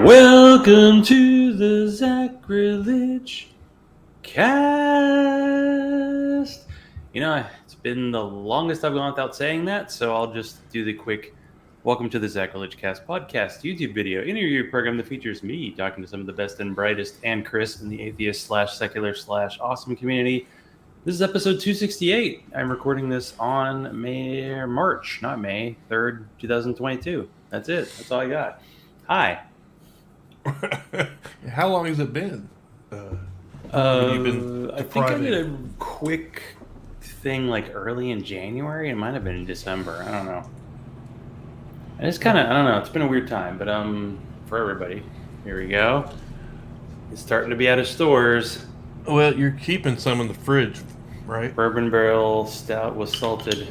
Welcome to the Zachrilege Cast. It's been the longest I've gone without saying that, so I'll just do the quick welcome to the Zachrilege Cast podcast YouTube video interview program that features me talking to some of the best and brightest and Chris in the atheist/secular/awesome community. This is episode 268. I'm recording this on March 3rd, 2022. That's it. That's all I got. Hi. How long has it been? I think I did a quick thing like early in January. It might have been in December. I don't know. And it's kind of, I don't know. It's been a weird time, but for everybody, here we go. It's starting to be out of stores. Well, you're keeping some in the fridge, right? Bourbon barrel stout with salted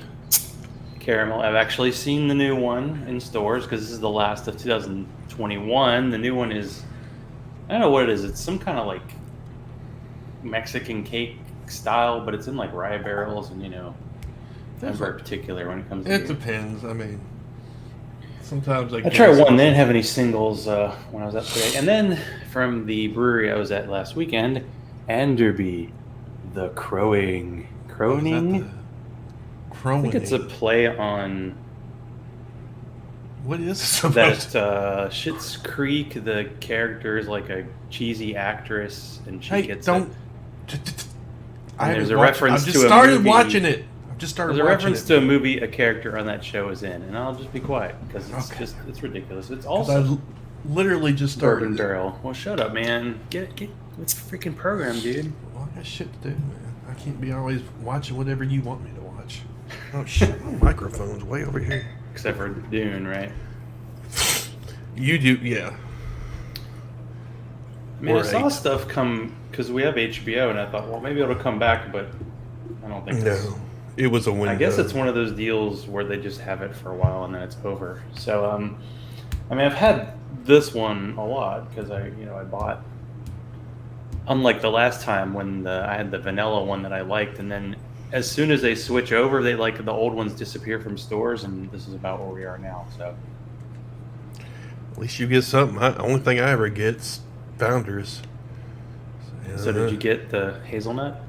caramel. I've actually seen the new one in stores because this is the last of 2021. The new one is, I don't know what it is. It's some kind of like Mexican cake style, but it's in like rye barrels, and I'm very particular when it comes to it. Depends. I mean, sometimes I tried one. They didn't have any singles when I was up today. And then from the brewery I was at last weekend, Anderby, the Croning. Croning? I think it's a play on. What is it about? That Schitt's Creek, the character is like a cheesy actress, and she gets don't. There's a reference to a movie. I've just started watching it. There's a reference to a movie a character on that show is in, and I'll just be quiet because it's ridiculous. It's also I literally just started. Bourbon barrel. Well, shut up, man. Get with the freaking program, dude. Well, I got shit to do, man. I can't be always watching whatever you want me to watch. Oh shit! My microphone's way over here. Except for Dune, right? You do, yeah. I mean, I saw stuff come because we have HBO, and I thought, well, maybe it'll come back, but I don't think. No, it was a window. I guess it's one of those deals where they just have it for a while and then it's over. So, I mean, I've had this one a lot because I bought. Unlike the last time when I had the vanilla one that I liked, and then as soon as they switch over, they like the old ones disappear from stores, and this is about where we are now. So, at least you get something. The only thing I ever get's Founders. So did you get the hazelnut?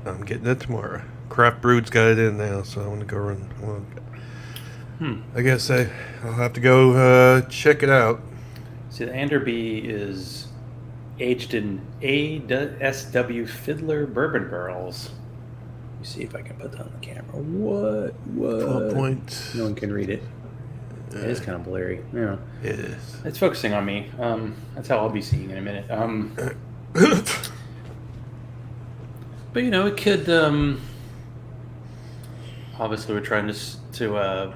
I'm getting it tomorrow. Craft Brew's got it in now, so I'm gonna go run. I guess I'll have to go check it out. See, the Anderby is aged in ASW Fiddler bourbon barrels. Let me see if I can put that on the camera. What? 12 point. No one can read it. It is kind of blurry. Yeah. It is. It's focusing on me. That's how I'll be seeing in a minute. But it could. Obviously, we're trying to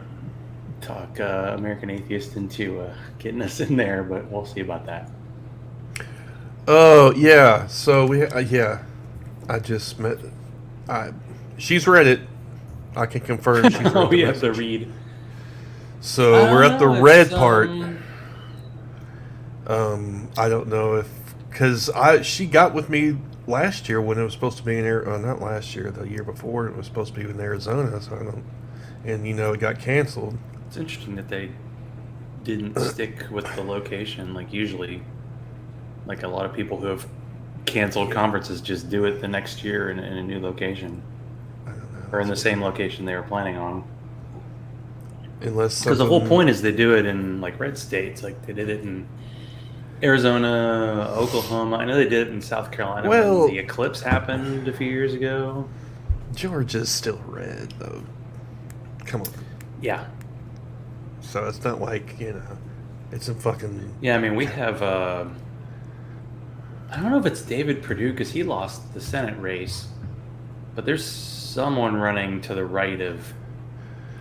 talk American Atheist into getting us in there, but we'll see about that. Oh yeah. So we I just met. She's read it. I can confirm. She's read we have to read. So we're at the red part. I don't know if because she got with me last year when it was supposed to be in not last year, the year before it was supposed to be in Arizona. So I don't, and it got canceled. It's interesting that they didn't stick with the location like usually. Like a lot of people who have canceled conferences just do it the next year in a new location, I don't know, or in the same location they were planning on. Unless because the whole point is they do it in like red states, like they did it in Arizona, Oklahoma. I know they did it in South Carolina when the eclipse happened a few years ago. Georgia's still red though. Come on. Yeah. So it's not like it's a fucking. Yeah, I mean we have. I don't know if it's David Perdue because he lost the Senate race, but there's someone running to the right of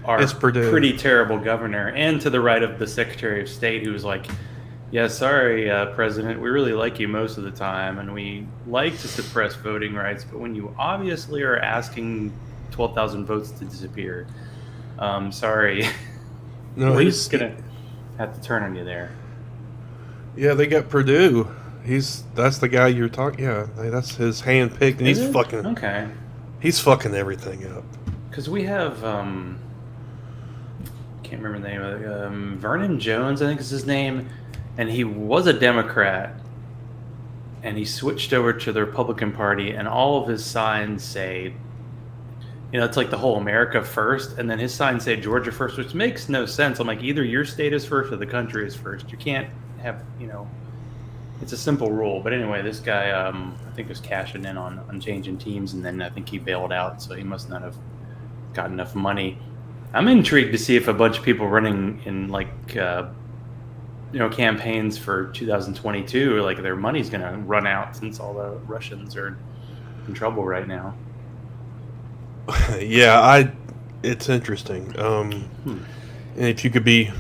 our pretty terrible governor, and to the right of the Secretary of State, who's like, yeah, sorry, President, we really like you most of the time, and we like to suppress voting rights, but when you obviously are asking 12,000 votes to disappear, sorry. No, we're just going to have to turn on you there. Yeah, they got Perdue. That's the guy you're talking. Yeah, that's his hand picked, and he's fucking. Okay. He's fucking everything up. Because we have can't remember the name of it. Vernon Jones, I think is his name. and he was a Democrat, and he switched over to the Republican Party, and all of his signs say, it's like the whole America first, and then his signs say Georgia first, which makes no sense. I'm like, either your state is first or the country is first. You can't have, it's a simple rule. But anyway, this guy, I think, was cashing in on changing teams, and then I think he bailed out, so he must not have got enough money. I'm intrigued to see if a bunch of people running in campaigns for 2022, like their money's going to run out since all the Russians are in trouble right now. Yeah, it's interesting. And if you could be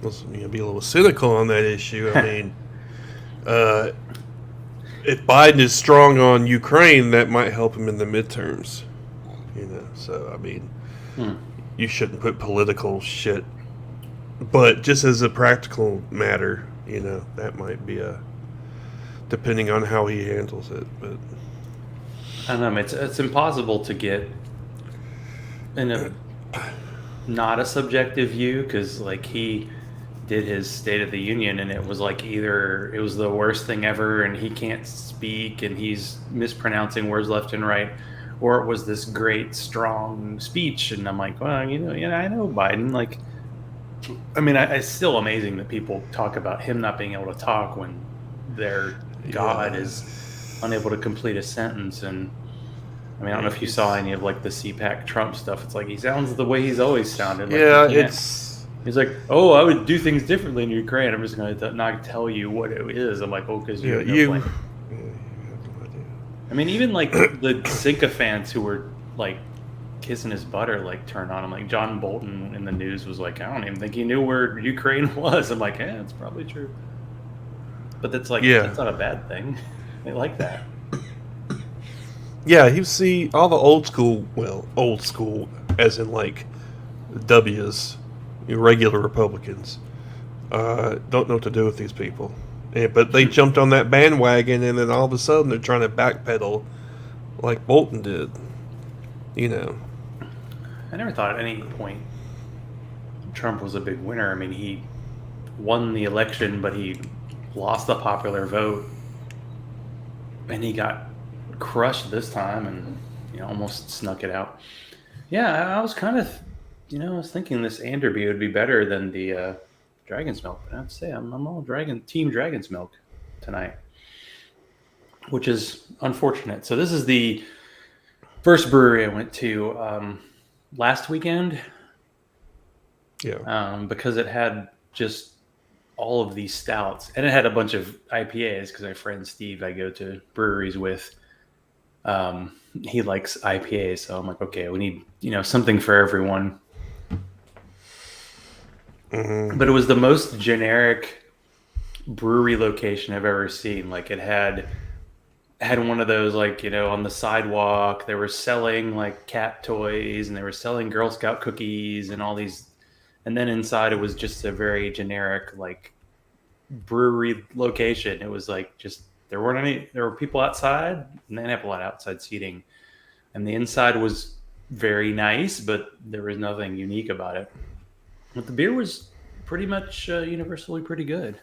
a little cynical on that issue, I mean, if Biden is strong on Ukraine, that might help him in the midterms. So I mean, you shouldn't put political shit. But just as a practical matter, that might be depending on how he handles it. But I don't know. It's impossible to get in not a subjective view, because like he did his State of the Union, and it was like either it was the worst thing ever, and he can't speak, and he's mispronouncing words left and right, or it was this great strong speech. And I'm like, well, I know Biden. Like, I mean, it's still amazing that people talk about him not being able to talk when their God is unable to complete a sentence. And I mean, I don't know if you saw any of like the CPAC Trump stuff. It's like he sounds the way he's always sounded. Like, he's like, oh, I would do things differently in Ukraine. I'm just going to not tell you what it is. I'm like, oh, because you have no plan. I mean, even like the sycophants who were like kissing his butt or like turned on him. Like John Bolton in the news was like, I don't even think he knew where Ukraine was. I'm like, it's probably true. But that's like, that's not a bad thing. They like that. Yeah, you see all the old school as in like W's, regular Republicans, don't know what to do with these people. But they jumped on that bandwagon, and then all of a sudden they're trying to backpedal like Bolton did. I never thought at any point Trump was a big winner. I mean, he won the election, but he lost the popular vote, and he got crushed this time, and almost snuck it out. Yeah, I was kind of, I was thinking this Anderby would be better than the Dragon's Milk, but I have to say I'm all Team Dragon's Milk tonight, which is unfortunate. So this is the first brewery I went to last weekend. Yeah. Because it had just all of these stouts, and it had a bunch of IPAs, because my friend Steve I go to breweries with, he likes IPAs, so I'm like, okay, we need something for everyone. Mm-hmm. But it was the most generic brewery location I've ever seen. Like, it had one of those, like, on the sidewalk, they were selling like cat toys, and they were selling Girl Scout cookies and all these, and then inside it was just a very generic like brewery location. It was like, just there were people outside, and they didn't have a lot of outside seating, and the inside was very nice, but there was nothing unique about it. But the beer was pretty much universally pretty good.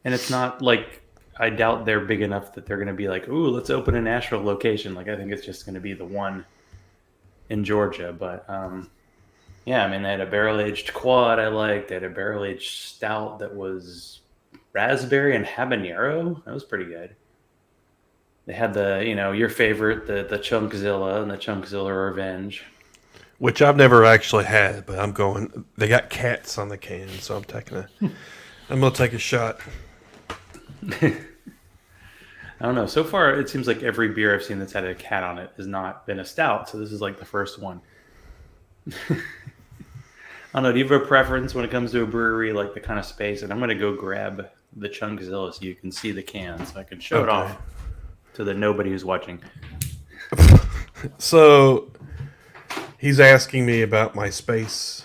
And it's not like, I doubt they're big enough that they're going to be like, ooh, let's open a Nashville location. Like, I think it's just going to be the one in Georgia. But yeah, I mean, they had a barrel-aged quad I liked. They had a barrel-aged stout that was raspberry and habanero. That was pretty good. They had the, your favorite, the Chunkzilla and the Chunkzilla Revenge. Which I've never actually had, but I'm going. They got cats on the can, so I'm gonna take a shot. I don't know. So far, it seems like every beer I've seen that's had a cat on it has not been a stout. So this is like the first one. I don't know. Do you have a preference when it comes to a brewery, like the kind of space? And I'm gonna go grab the Chunkzilla so you can see the can, so I can show it off to the nobody who's watching. So. He's asking me about my spaces.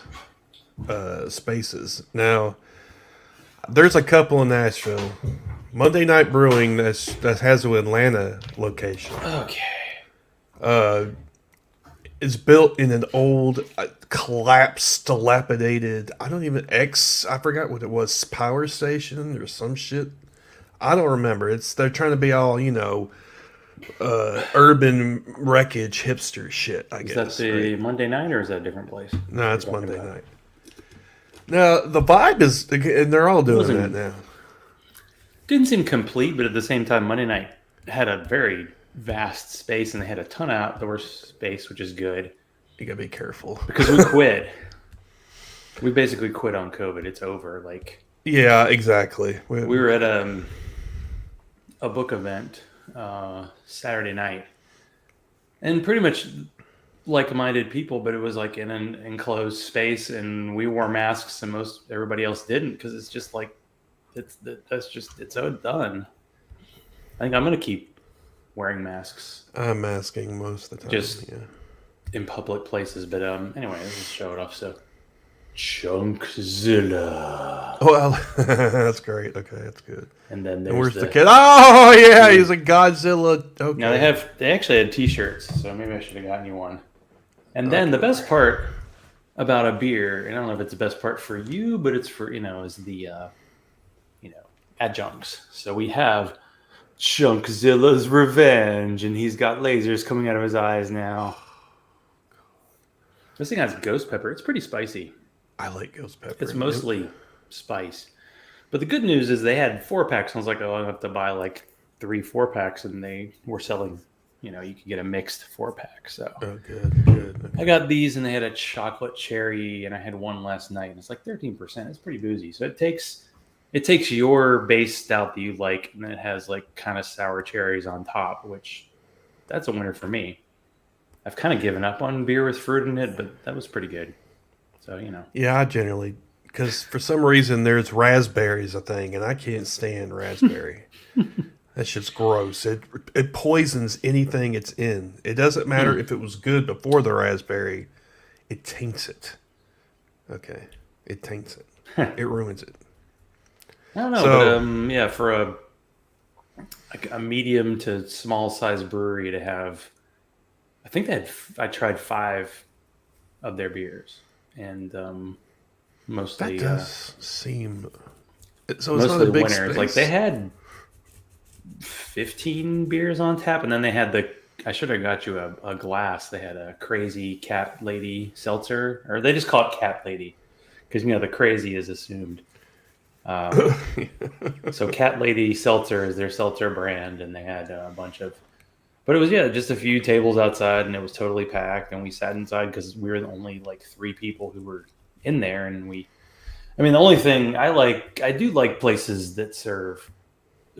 Now, there's a couple in Nashville. Monday Night Brewing that has an Atlanta location. Okay. is built in an old, collapsed, dilapidated. I forgot what it was. Power station or some shit. I don't remember. They're trying to be all urban wreckage hipster shit. I guess. Is that the Monday night or is that a different place? No, it's Monday night. Now the vibe is, and they're all doing that now. Didn't seem complete, but at the same time, Monday night had a very vast space, and they had a ton of outdoor space, which is good. You gotta be careful because we quit. We basically quit on COVID. It's over. Yeah, exactly. We were at a book event Saturday night, and pretty much like-minded people, but it was like in an enclosed space, and we wore masks, and everybody else didn't, because it's just it's so done. I think I'm gonna keep wearing masks. I'm masking most of the time. Just in public places, but anyway, let's just show it off. So, Chunkzilla. Well, that's great. Okay, that's good. And then where's the kid? Oh yeah, he's a Godzilla. Okay. Now they actually had T-shirts, so maybe I should have gotten you one. And then the best part about a beer, and I don't know if it's the best part for you, but it's for is the adjuncts. So we have Chunkzilla's Revenge, and he's got lasers coming out of his eyes now. This thing has ghost pepper. It's pretty spicy. I like ghost pepper. It's mostly spice. But the good news is they had 4-packs. I was like, I have to buy 3 4-packs, and they were selling, you could get a mixed 4-pack. So good. Okay. I got these, and they had a chocolate cherry, and I had one last night, and it's 13%. It's pretty boozy. So it takes your base stout that you like, and then it has kind of sour cherries on top, which that's a winner for me. I've kind of given up on beer with fruit in it, but that was pretty good. So, Yeah, I generally, because for some reason there's raspberries a thing, and I can't stand raspberry. That's just gross. It poisons anything it's in. It doesn't matter if it was good before the raspberry. It taints it. Okay. It taints it. It ruins it. I don't know, but for a medium to small size brewery to have, I think I tried 5 of their beers, and mostly that does seem. So it's not mostly a big winners. space. They had 15 beers on tap, and then they had I should have got you a glass. They had a crazy cat lady seltzer, or they just call it cat lady because the crazy is assumed. So Cat Lady Seltzer is their seltzer brand, and they had a bunch of, but it was just a few tables outside, and it was totally packed, and we sat inside because we were the only 3 people who were in there, and the only thing I do like places that serve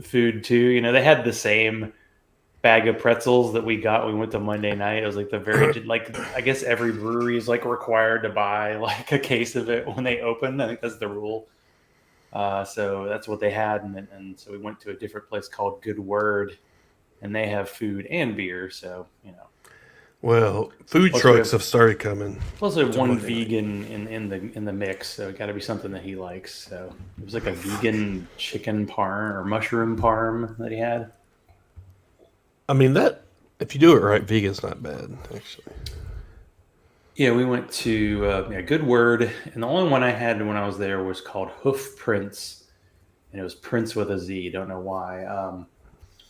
food too. They had the same bag of pretzels that we got when we went to Monday night. It was the very I guess every brewery is required to buy a case of it when they open. I think that's the rule. So that's what they had, and so we went to a different place called Good Word, and they have food and beer. So Well, food trucks have started coming. Plus, we have one vegan in the mix, so it got to be something that he likes. So it was a vegan chicken parm or mushroom parm that he had. That if you do it right, vegan's not bad actually. Yeah, we went to Good Word, and the only one I had when I was there was called Hoof Prince, and it was Prince with a Z. Don't know why.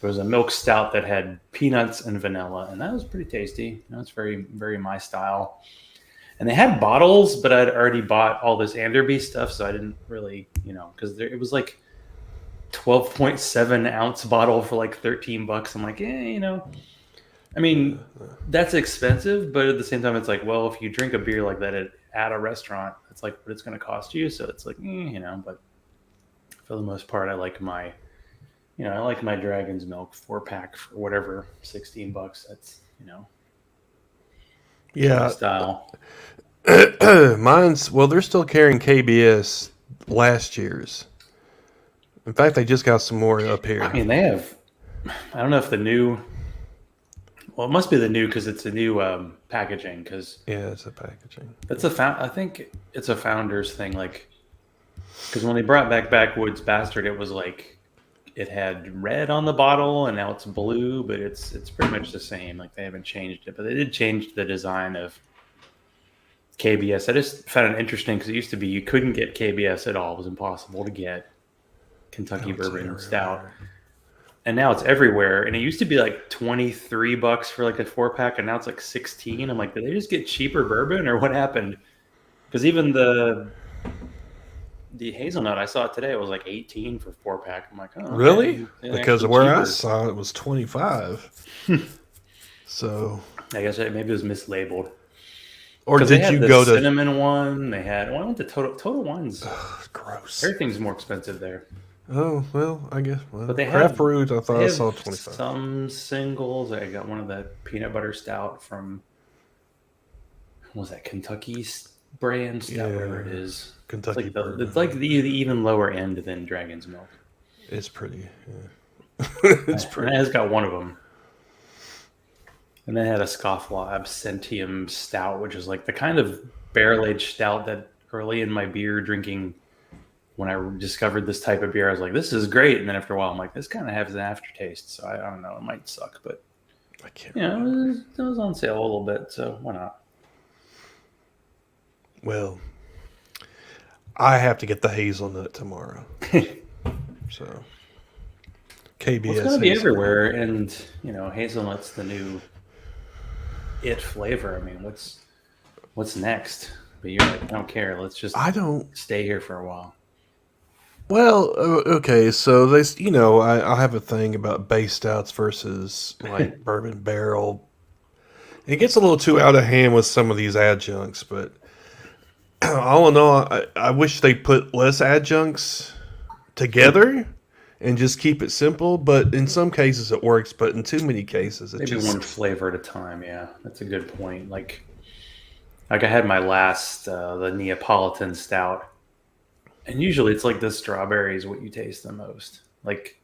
It was a milk stout that had peanuts and vanilla, and that was pretty tasty. It's very, very my style. And they had bottles, but I'd already bought all this Anderby stuff, so I didn't really, because it was 12.7 ounce bottle for $13. I'm that's expensive, but at the same time, it's if you drink a beer like that at a restaurant, it's what it's going to cost you. So it's but for the most part, I like my Dragon's Milk 4-pack for whatever, $16. That's, yeah, style. They're still carrying KBS last year's. In fact, they just got some more up here. They have, I don't know if the new, well, it must be the new because it's a new packaging. Yeah, it's a packaging. I think it's a founder's thing. Because when they brought back Backwoods Bastard, it was it had red on the bottle, and now it's blue, but it's pretty much the same. Like they haven't changed it, but they did change the design of KBS. I just found it interesting because it used to be you couldn't get KBS at all; it was impossible to get Kentucky Bourbon Stout. And now it's everywhere. And it used to be like $23 for like a 4-pack, and now it's like 16. I'm like, did they just get cheaper bourbon or what happened? Because even the hazelnut, I saw it today, it was like 18 for 4-pack. I'm like, oh, okay. Really? Because of where I saw it was 25. So I guess maybe it was mislabeled. Or did you go to cinnamon one? They had. Well, I went to Total Wines. Gross. Everything's more expensive there. Oh well, I guess. Well, but they craft brews, I thought I saw 25. Some singles. I got one of the peanut butter stout from. What was that Kentucky brand stout? Whatever it is. Kentucky. It's like the even lower end than Dragon's Milk. It's pretty. Yeah. It's pretty. And it's got one of them. And they had a Scofflaw Absentium Stout, which is like the kind of barrel-aged stout that early in my beer drinking, when I discovered this type of beer, I was like, this is great. And then after a while, I'm like, this kind of has an aftertaste. So I don't know. It might suck, but I can't. Yeah, it was on sale a little bit. So why not? Well, I have to get the hazelnut tomorrow. So KBS. Well, it's going to be everywhere. And, hazelnut's the new it flavor. I mean, what's next? But you're like, I don't care. Let's just stay here for a while. Well, okay, so they, I have a thing about base stouts versus like bourbon barrel. It gets a little too out of hand with some of these adjuncts, but all in all, I wish they put less adjuncts together and just keep it simple. But in some cases it works, but in too many cases it maybe one flavor at a time. Yeah, that's a good point. Like I had my last the Neapolitan stout, and usually it's like the strawberry is what you taste the most. Like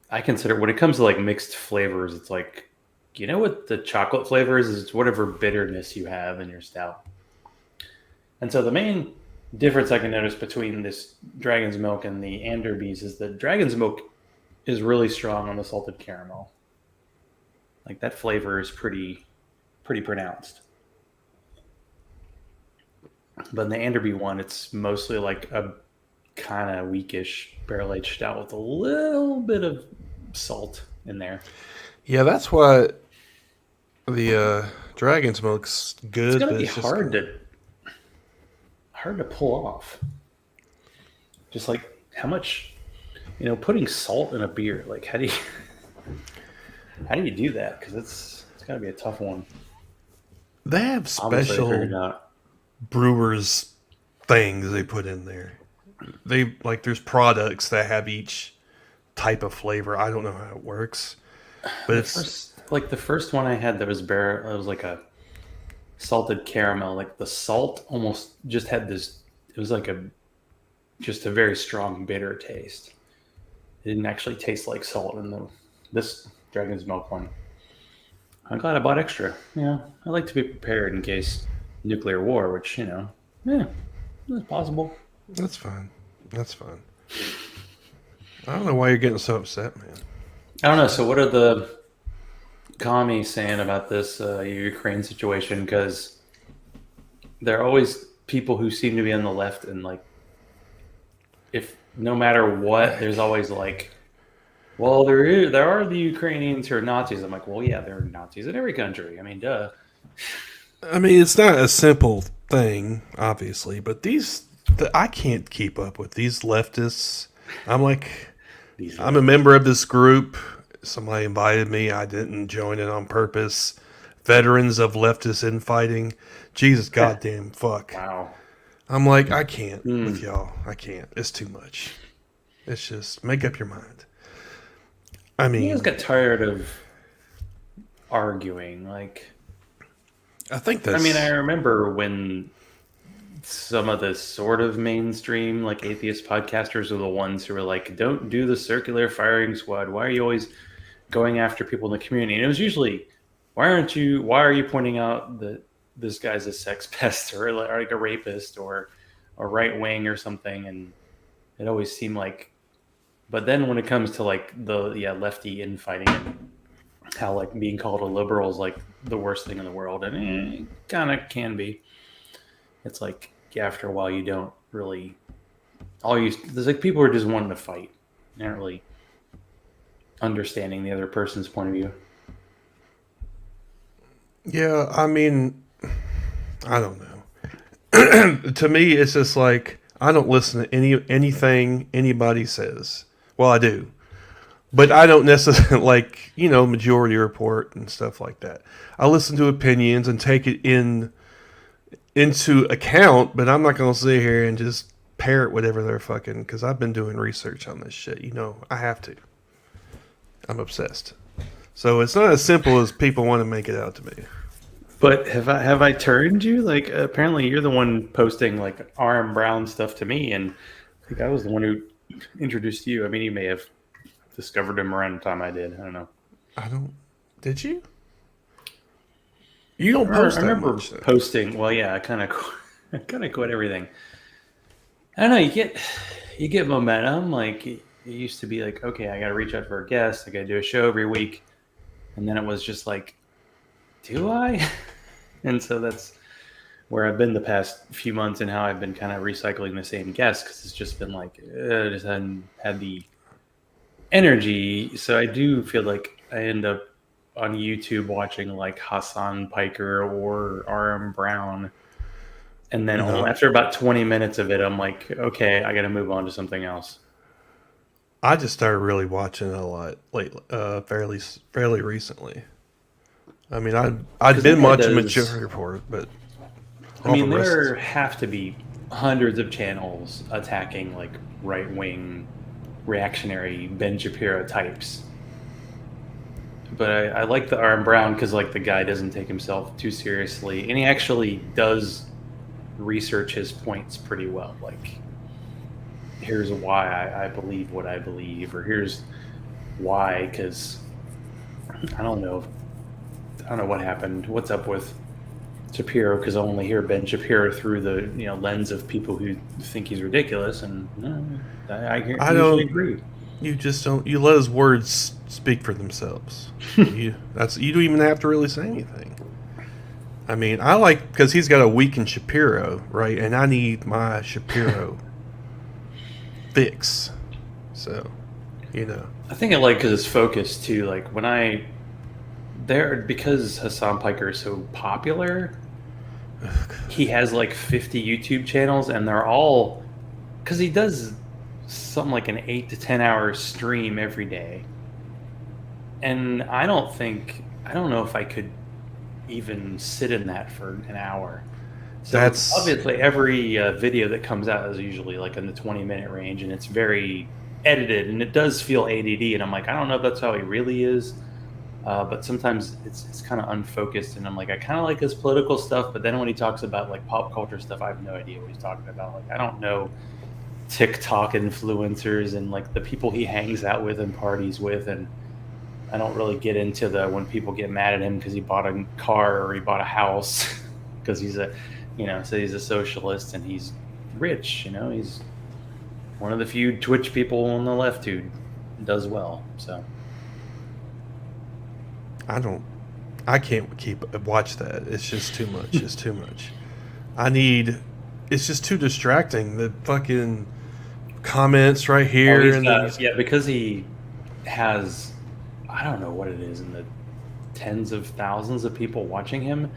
I consider when it comes to like mixed flavors, it's like what the chocolate flavor is? It's whatever bitterness you have in your stout. And so the main difference I can notice between this Dragon's Milk and the Anderby's is that Dragon's Milk is really strong on the salted caramel. Like that flavor is pretty pronounced. But in the Anderby one, it's mostly like a kind of weakish barrel-aged stout with a little bit of salt in there. Yeah, that's why the Dragon's Milk's good. It's gonna be hard to pull off. Just like how much, putting salt in a beer. Like how do you do that? Because it's gotta be a tough one. They have special brewers things they put in there. There's products that have each type of flavor. I don't know how it works, but the first one I had that was it was like a salted caramel. Like the salt almost just had this. It was like just a very strong bitter taste. It didn't actually taste like salt in this Dragon's Milk one. I'm glad I bought extra. I like to be prepared in case nuclear war, which it's possible. That's fine. I don't know why you're getting so upset, man. I don't know. So what are the commies saying about this Ukraine situation? Because there are always people who seem to be on the left, and like, if no matter what, there's always like, well, there are the Ukrainians who are Nazis. I'm like, well, yeah, there are Nazis in every country. I mean, duh. I mean, it's not a simple thing, obviously, but I can't keep up with these leftists. I'm like, I'm a member of this group. Somebody invited me. I didn't join it on purpose. Veterans of leftist infighting. Jesus goddamn fuck. Wow. I'm like, I can't with y'all. I can't. It's too much. It's just, make up your mind. I mean, you guys got tired of arguing. Like, I think that's... I remember when some of the sort of mainstream, like, atheist podcasters are the ones who were like, don't do the circular firing squad. Why are you always going after people in the community? And it was usually, why are you pointing out that this guy's a sex pest or like a rapist or a right wing or something? And it always seemed like But then when it comes to like the lefty infighting and how like being called a liberal is like the worst thing in the world, and it kind of can be. It's like after a while you don't really there's like people who are just wanting to fight, not really understanding the other person's point of view. Yeah, I mean, I don't know. To me, it's just like I don't listen to anything anybody says. Well, I do, but I don't necessarily like Majority Report and stuff like that. I listen to opinions and take it into account, but I'm not going to sit here and just parrot whatever they're fucking, because I've been doing research on this shit. I have to. I'm obsessed. So it's not as simple as people want to make it out to me. But have I turned you? Like, apparently you're the one posting like RM Brown stuff to me, and I think I was the one who introduced you. I mean, you may have discovered him around the time I did. I don't know. Did you? You don't post. I remember much, posting. Well, yeah, I kind of quit everything. I don't know. You get momentum. Like it used to be like, okay, I got to reach out for a guest. I got to do a show every week, and then it was just like, do I? And so that's where I've been the past few months, and how I've been kind of recycling the same guests, because it's just been like I just hadn't had the energy. So I do feel like I end up on YouTube watching like Hassan Piker or RM Brown, and then after about 20 minutes of it, I'm like, okay, I got to move on to something else. I just started really watching it a lot fairly recently. I mean, I'd been watching Majority Report, but I mean, there have to be hundreds of channels attacking like right-wing reactionary Ben Shapiro types. But I like the RM Brown because like the guy doesn't take himself too seriously, and he actually does research his points pretty well. Like, here's why I believe what I believe, or here's why, because I don't know what happened. What's up with Shapiro? Because I only hear Ben Shapiro through the lens of people who think he's ridiculous, and I usually agree. You just don't. You let his words speak for themselves. You don't even have to really say anything. I mean, I like, because he's got a week in Shapiro, right? And I need my Shapiro fix. So, I think I like because it's focused too. Like because Hassan Piker is so popular, he has like 50 YouTube channels, and they're all, because he does something like an 8 to 10 hour stream every day. And I don't know if I could even sit in that for an hour. So that's obviously every video that comes out is usually like in the 20-minute range, and it's very edited, and it does feel ADD. And I'm like, I don't know if that's how he really is, but sometimes it's kind of unfocused. And I'm like, I kind of like his political stuff, but then when he talks about like pop culture stuff, I have no idea what he's talking about. Like, I don't know TikTok influencers and like the people he hangs out with and parties with, and I don't really get into when people get mad at him because he bought a car or he bought a house because he's he's a socialist and he's rich. He's one of the few Twitch people on the left who does well. So I can't watch that. It's just too much. It's too much. It's just too distracting. The fucking comments right here. Because he has, I don't know what it is, in the tens of thousands of people watching him,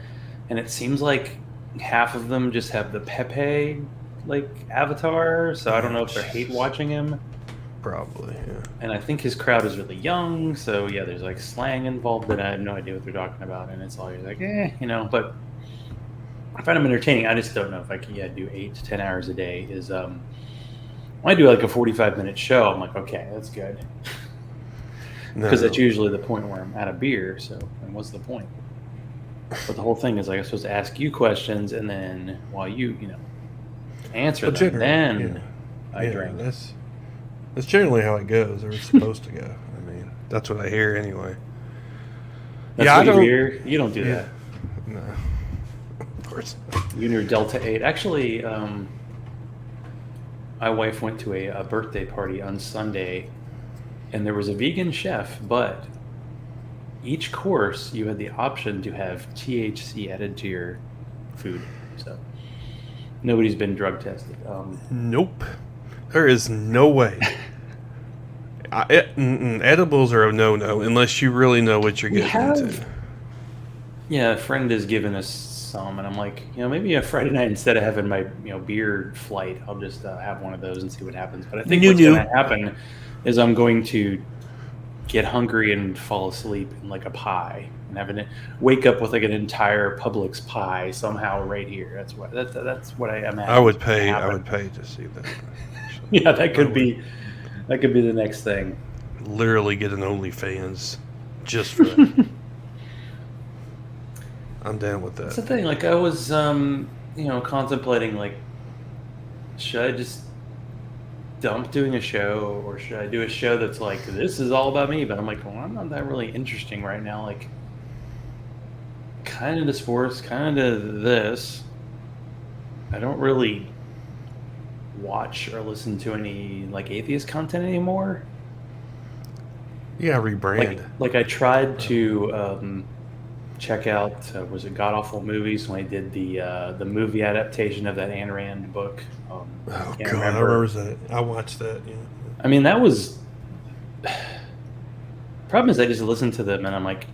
and it seems like half of them just have the Pepe like avatar, so I don't know if they hate watching him. Probably, yeah. And I think his crowd is really young, so yeah, there's like slang involved that I have no idea what they're talking about, and it's always like, but I find them entertaining. I just don't know if I can do 8 to 10 hours a day. When I do like a 45-minute show, I'm like, okay, that's good. Because that's usually the point where I'm out of beer, so and what's the point? But the whole thing is like I'm supposed to ask you questions, and then while you answer them, then I drink. That's generally how it goes, or it's supposed to go. I mean, that's what I hear anyway. That's what you hear? You don't do that. No. Of course. You and your Delta 8. Actually, my wife went to a birthday party on Sunday and there was a vegan chef, but each course you had the option to have THC added to your food. So nobody's been drug tested. Nope. There is no way. Edibles are a no-no unless you really know what you're getting into. Yeah, a friend has given us some, and I'm like, maybe a Friday night instead of having my beer flight, I'll just have one of those and see what happens. But I think what's going to happen is I'm going to get hungry and fall asleep in like a pie and wake up with like an entire Publix pie somehow right here. That's what I imagine. I would pay to see that. Yeah, that could be the next thing. Literally get an OnlyFans just for that. I'm down with that. That's the thing. Like I was, contemplating like, should I just dump doing a show, or should I do a show that's like, this is all about me? But I'm like, well, I'm not that really interesting right now. Like, kind of to sports, kind of this. I don't really watch or listen to any like atheist content anymore. Yeah, rebrand. Like I tried to check out was it God Awful Movies when I did the movie adaptation of that Ayn Rand book. Oh God, I remember that. I watched that. Yeah. I mean, that was. Problem is, I just listen to them and I'm like,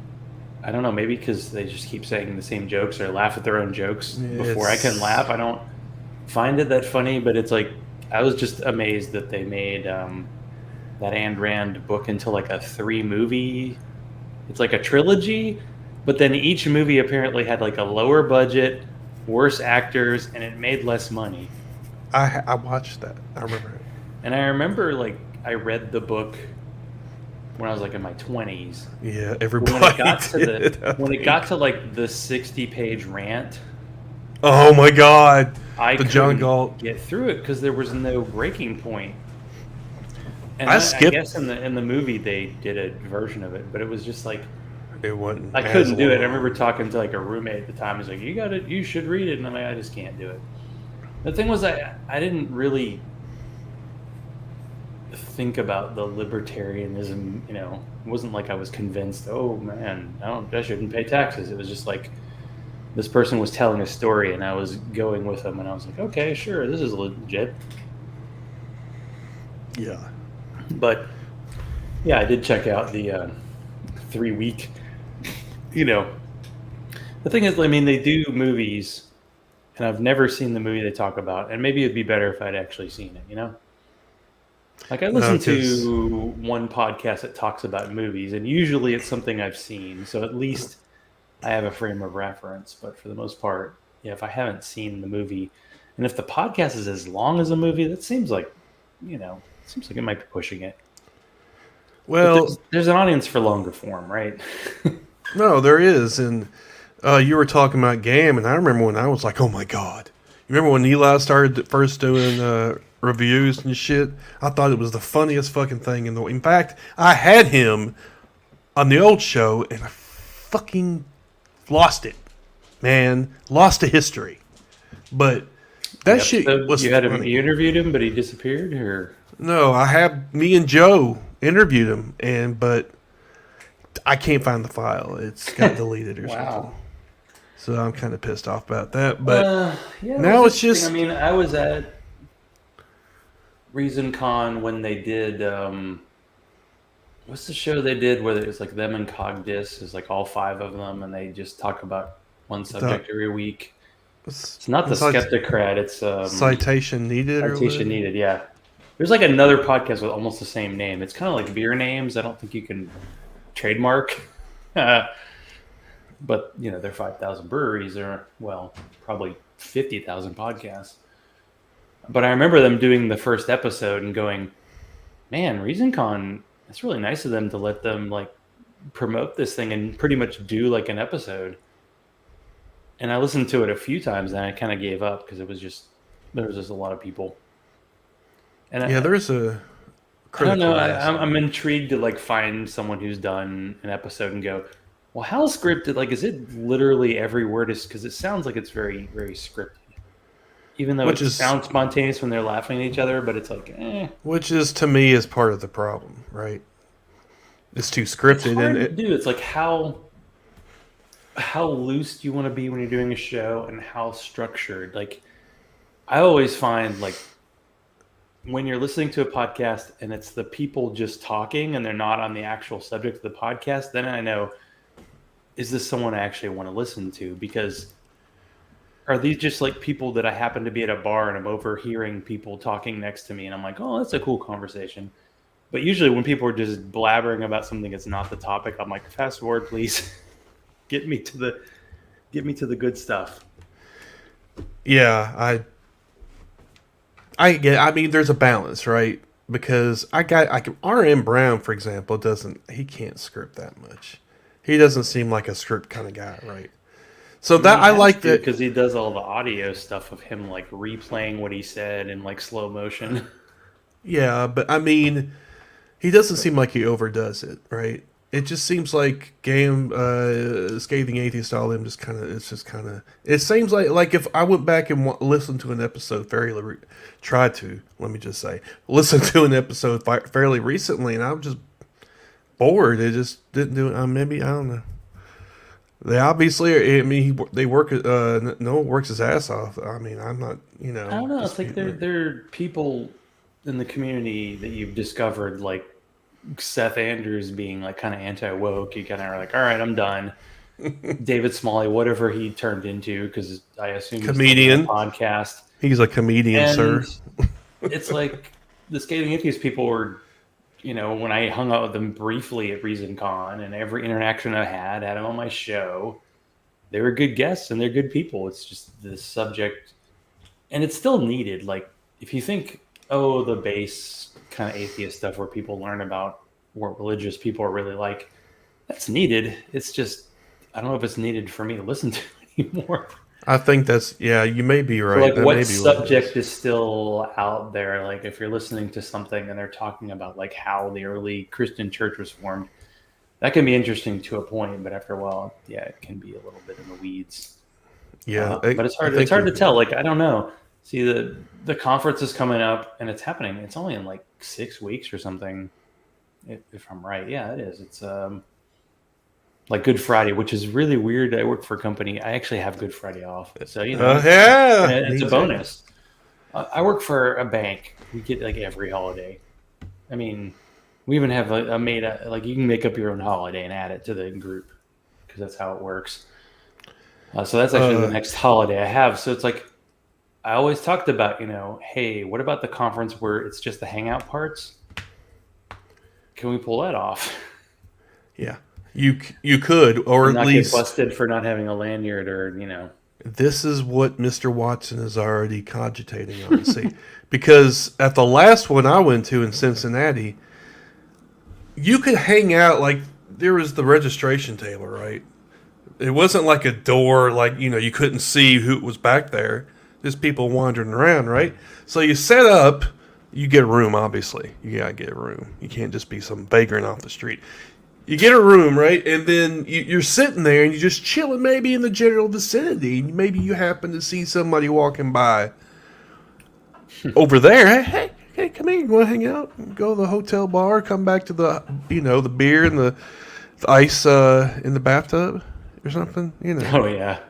I don't know, maybe because they just keep saying the same jokes or laugh at their own jokes before I can laugh. I don't find it that funny, but it's like I was just amazed that they made that Ayn Rand book into like a 3-movie. It's like a trilogy. But then each movie apparently had like a lower budget, worse actors, and it made less money. I watched that. I remember it. And I remember like I read the book when I was like in my 20s. Yeah, everybody. When it got to like the 60-page rant. Oh my God! I couldn't get through it because there was no breaking point. And I guess in the movie they did a version of it, but it was just like. It wasn't. I couldn't do it. I remember talking to like a roommate at the time. He's like, you should read it. And I'm like, I just can't do it. The thing was, I didn't really think about the libertarianism, it wasn't like I was convinced, oh man, I shouldn't pay taxes. It was just like, this person was telling a story and I was going with them and I was like, okay, sure, this is legit. Yeah. But yeah, I did check out the 3-week. The thing is, I mean, they do movies, and I've never seen the movie they talk about, and maybe it'd be better if I'd actually seen it, Like, I listen to one podcast that talks about movies, and usually it's something I've seen, so at least I have a frame of reference, but for the most part, if I haven't seen the movie, and if the podcast is as long as a movie, that seems like, it might be pushing it. Well, there's an audience for longer form, right? No, there is, and you were talking about GAM, and I remember when I was like, oh my God. You remember when Eli started first doing reviews and shit? I thought it was the funniest fucking thing in the world. In fact, I had him on the old show, and I fucking lost it. Man, lost to history. But that shit was funny. You interviewed him, but he disappeared, or? No, me and Joe interviewed him, but I can't find the file. It's got deleted or something. So I'm kind of pissed off about that. But now it's just. I mean, I was at ReasonCon when they did. What's the show they did where it was like them and Cogdis? It's like all 5 of them, and they just talk about one subject every week. It's not the Skeptocrat. It's Citation Needed. Citation Needed. Yeah. There's like another podcast with almost the same name. It's kind of like beer names. I don't think you can trademark. But, they're 5,000 breweries. They're, probably 50,000 podcasts. But I remember them doing the first episode and going, man, ReasonCon, it's really nice of them to let them, like, promote this thing and pretty much do, like, an episode. And I listened to it a few times and I kind of gave up because there was just a lot of people. And there's a. I don't know. I'm intrigued to like find someone who's done an episode and go, well, how scripted? Like, is it literally every word is? Because it sounds like it's very, very scripted. Even though it sounds spontaneous when they're laughing at each other, but it's like, Which is, to me, is part of the problem, right? it's too scripted. It's hard to do. It's like how loose do you want to be when you're doing a show, and how structured. Like, I always find, like, when you're listening to a podcast and it's the people just talking and they're not on the actual subject of the podcast, then I know, is this someone I actually want to listen to? Because are these just like people that I happen to be at a bar and I'm overhearing people talking next to me and I'm like, oh, that's a cool conversation. But usually when people are just blabbering about something that's not the topic, I'm like, fast forward, please. Get me to the good stuff. Yeah, I get. I mean, there's a balance, right? Because R.M. Brown, for example, he can't script that much. He doesn't seem like a script kind of guy, right? So that I like that because he does all the audio stuff of him like replaying what he said in like slow motion. Yeah, but I mean, he doesn't seem like he overdoes it, right? It just seems like Scathing Atheist, all them just kind of. It's just kind of. It seems like if I went back and listened to an episode listen to an episode fairly recently, and I was just bored. It just didn't do it. Maybe I don't know. They obviously. I mean, they work. Noah works his ass off. I mean, I'm not. You know. I don't know. It's like there are people in the community that you've discovered, like Seth Andrews being like kind of anti-woke. You kind of are like, all right, I'm done. David Smalley, whatever he turned into, because I assume comedian he's podcast. He's a comedian, and sir. It's like the Scathing Atheist people were, you know, when I hung out with them briefly at ReasonCon, and every interaction I had them on my show. They were good guests and they're good people. It's just the subject, and it's still needed. Like, if you think, oh, the base kind of atheist stuff where people learn about what religious people are really like, that's needed. It's just, I don't know if it's needed for me to listen to anymore. I think you may be right. So, like, what subject is still out there? Like, if you're listening to something and they're talking about like how the early Christian church was formed, that can be interesting to a point, but after a while, yeah, it can be a little bit in the weeds. Yeah, but it's hard to tell. Like, I don't know. See, the conference is coming up and it's happening. It's only in like 6 weeks or something, if I'm right. Yeah, it is. It's like Good Friday, which is really weird. I work for a company. I actually have Good Friday off, so you know, it's a bonus. I work for a bank. We get like every holiday. I mean, we even have like you can make up your own holiday and add it to the group because that's how it works. So that's actually the next holiday I have. So it's like, I always talked about, you know, hey, what about the conference where it's just the hangout parts? Can we pull that off? Yeah, you could, or at least get busted for not having a lanyard, or you know. This is what Mr. Watson is already cogitating on. See, because at the last one I went to in Cincinnati, you could hang out, like there was the registration table, right? It wasn't like a door, like, you know, you couldn't see who was back there. Just people wandering around, right? So you set up, you get a room, obviously. You gotta get a room. You can't just be some vagrant off the street. You get a room, right? And then you're sitting there and you're just chilling maybe in the general vicinity. Maybe you happen to see somebody walking by over there. Hey, come here. You want to hang out? Go to the hotel bar, come back to the, you know, the beer and the ice in the bathtub or something, you know. Oh, yeah.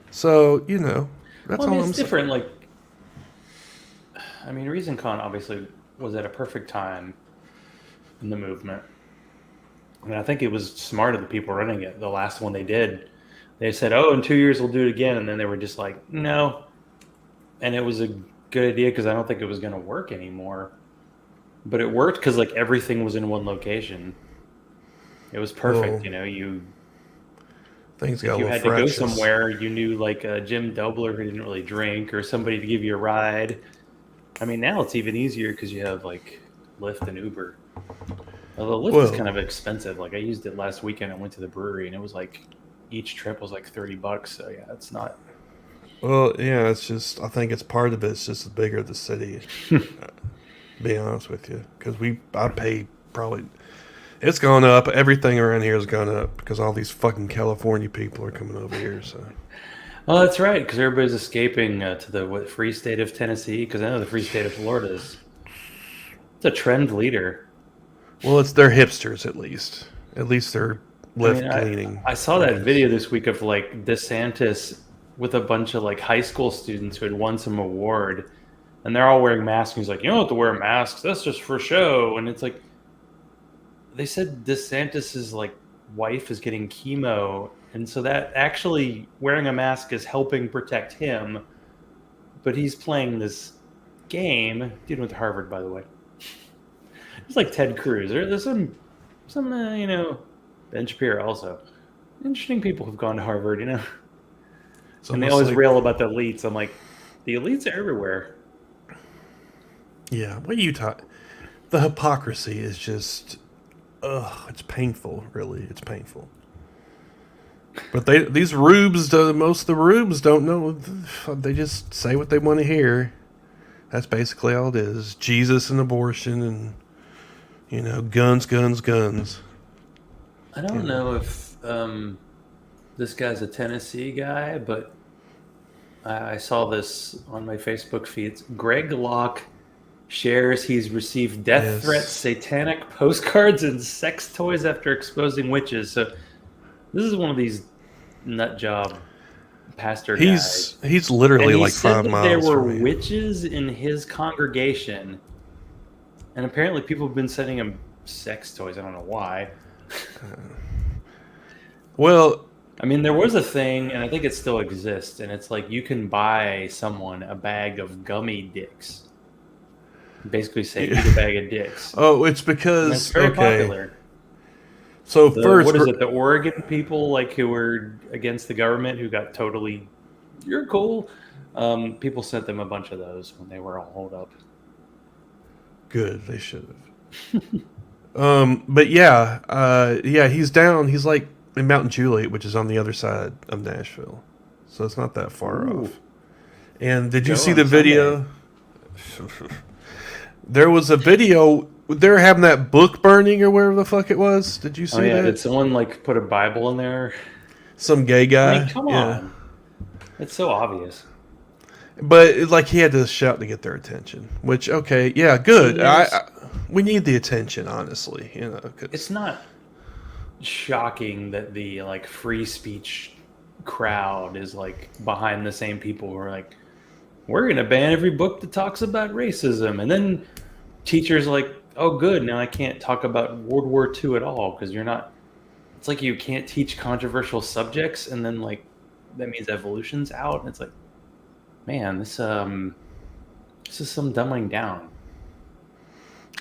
So, you know, that's all I'm saying. It's different. Like, I mean, ReasonCon obviously was at a perfect time in the movement. And I think it was smart of the people running it. The last one they did, they said, oh, in 2 years we'll do it again. And then they were just like, no. And it was a good idea because I don't think it was going to work anymore. But it worked because, like, everything was in one location. It was perfect. You know, things got if you a had little to go fractious. somewhere, you knew, like, Jim Dobler who didn't really drink, or somebody to give you a ride. I mean, now it's even easier because you have, like, Lyft and Uber. Although Lyft is kind of expensive. Like, I used it last weekend. I went to the brewery, and it was like, each trip was like $30. So yeah, it's not. Well, yeah, it's just, I think it's part of it. It's just the bigger the city. Be honest with you, because I pay probably. It's gone up. Everything around here has gone up because all these fucking California people are coming over here. So. Well, that's right, because everybody's escaping to the free state of Tennessee. Because I know the free state of Florida it's a trend leader. Well, it's they're hipsters at least. At least they're left leaning. I saw that video this week of like DeSantis with a bunch of like high school students who had won some award, and they're all wearing masks. He's like, you don't have to wear masks. That's just for show. And it's like, they said DeSantis's like wife is getting chemo, and so that actually wearing a mask is helping protect him. But he's playing this game. Dude went to Harvard, by the way. It's like Ted Cruz. There's some Ben Shapiro also. Interesting people who've gone to Harvard, And they always rail about the elites. I'm like, the elites are everywhere. Yeah, what are you talking? The hypocrisy is just, it's painful. Really, it's painful. But these rubes, most of the rubes don't know. They just say what they want to hear. That's basically all it is. Jesus and abortion and, guns, guns, guns. I don't know if this guy's a Tennessee guy, but I saw this on my Facebook feeds. Greg Locke shares he's received death threats, satanic postcards, and sex toys after exposing witches. So this is one of these nut job pastor guys. He's literally like 5 miles. There were witches in his congregation, and apparently people have been sending him sex toys. I don't know why. Well, I mean, there was a thing, and I think it still exists, and it's like you can buy someone a bag of gummy dicks. Basically say, eat a bag of dicks. Oh, it's because... It's very popular. So first... What is it? The Oregon people who were against the government who got totally... You're cool. People sent them a bunch of those when they were all holed up. Good. They should have. But yeah, he's down. He's like in Mountain Juliet, which is on the other side of Nashville. So it's not that far off. And did you see the video? There was a video. They're having that book burning or wherever the fuck it was. Did you see that? Did someone put a Bible in there? Some gay guy. I mean, come on. It's so obvious. But he had to shout to get their attention. Which good. We need the attention, honestly. It's not shocking that the free speech crowd is behind the same people who are we're going to ban every book that talks about racism. And then teachers oh, good, now I can't talk about World War II at all because you're not... It's you can't teach controversial subjects, and then that means evolution's out. And it's man, this is some dumbing down.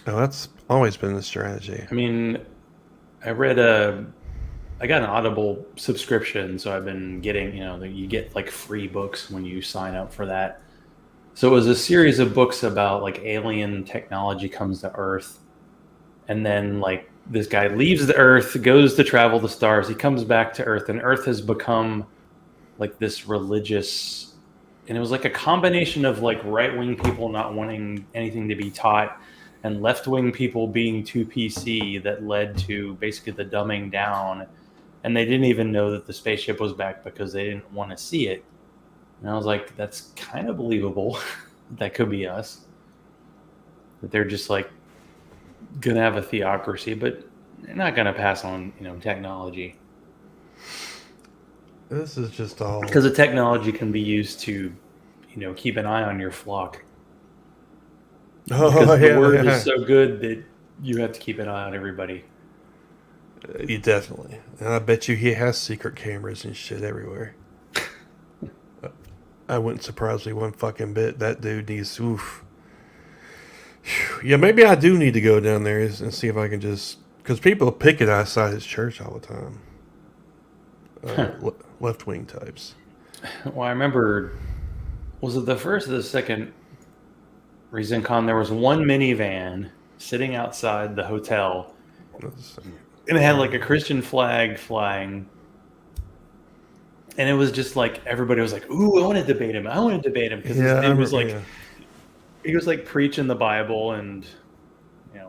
No, that's always been the strategy. I mean, I got an Audible subscription, so I've been getting, you get free books when you sign up for that. So it was a series of books about alien technology comes to Earth, and then this guy leaves the Earth, goes to travel the stars. He comes back to Earth, and Earth has become this religious, and it was a combination of right-wing people not wanting anything to be taught and left-wing people being too PC that led to basically the dumbing down. And they didn't even know that the spaceship was back because they didn't want to see it. And I was that's kind of believable. That could be us. That they're just going to have a theocracy, but they're not going to pass on, technology. This is just all... Because the technology can be used to, keep an eye on your flock. Because the word is so good that you have to keep an eye on everybody. You definitely. And I bet you he has secret cameras and shit everywhere. I wouldn't surprise me one fucking bit. That dude needs... Oof. Yeah, maybe I do need to go down there and see if I can just... Because people picket outside his church all the time. Left-wing types. Well, I remember... Was it the first or the second ReasonCon? There was one minivan sitting outside the hotel. And it had a Christian flag flying. And it was just everybody was ooh, I want to debate him. I want to debate him. Because his name was he was preaching the Bible, and,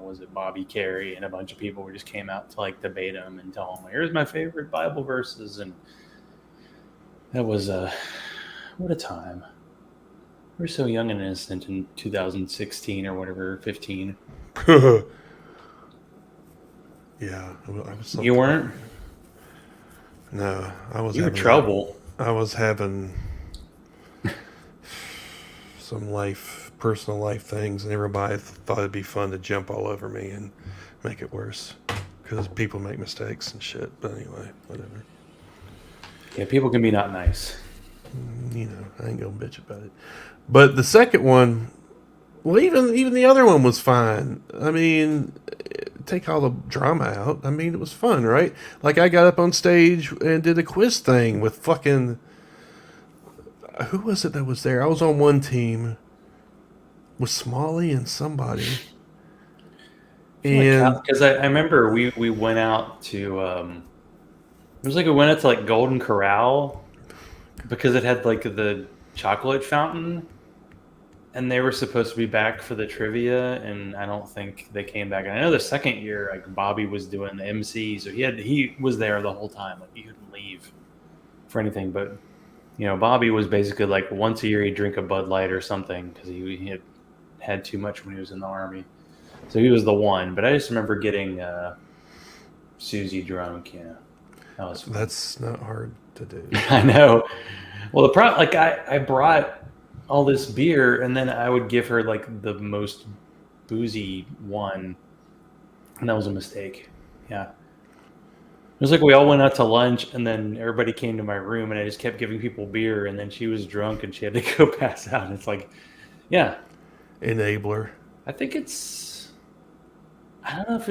was it Bobby Carey and a bunch of people just came out to debate him and tell him, here's my favorite Bible verses. And that was, what a time. We were so young and innocent in 2016 or whatever, 15. Yeah, I was. You weren't? No, I was. You were having trouble. I was having some personal life things, and everybody thought it'd be fun to jump all over me and make it worse because people make mistakes and shit. But anyway, whatever. Yeah, people can be not nice. I ain't gonna bitch about it. But the second one, well, even the other one was fine. I mean, take all the drama out. I mean, it was fun, right? Like I got up on stage and did a quiz thing with fucking who was it that was there? I was on one team with Smalley and somebody. And because I remember we went out to it was like we went out to like Golden Corral because it had like the chocolate fountain, and they were supposed to be back for the trivia, and I don't think they came back. And I know the second year, like Bobby was doing the MC, so he was there the whole time. Like he couldn't leave for anything. But Bobby was basically like once a year he'd drink a Bud Light or something because he had too much when he was in the Army. So he was the one. But I just remember getting Susie drunk. Yeah, that was fun. That's not hard to do. I know. Well, the problem, like I brought all this beer, and then I would give her like the most boozy one, and that was a mistake. Yeah, it was like we all went out to lunch, and then everybody came to my room, and I just kept giving people beer, and then she was drunk, and she had to go pass out. And it's like, yeah, enabler. I think I don't know if